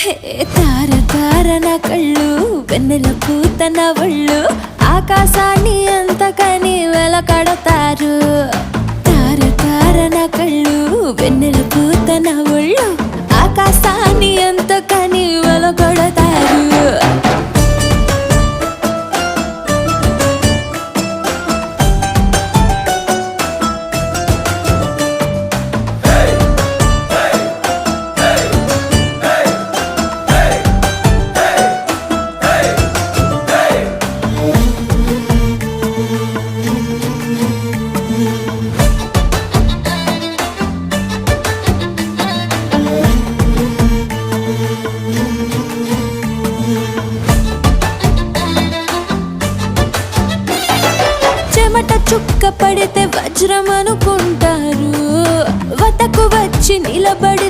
తార తార నా కళ్ళు వెన్నెల పూత నా ఒళ్ళు ఆకాశాన్ని అంతకని వెలకడతారు. తార తార నా కళ్ళు వెన్నెల పూత నా ఒళ్ళు ఆకాశాన్ని అంతకని వెలకడతారు. చెమట చుక్క పడితే వజ్రం అనుకుంటారు. వతకు వచ్చి నిలబడి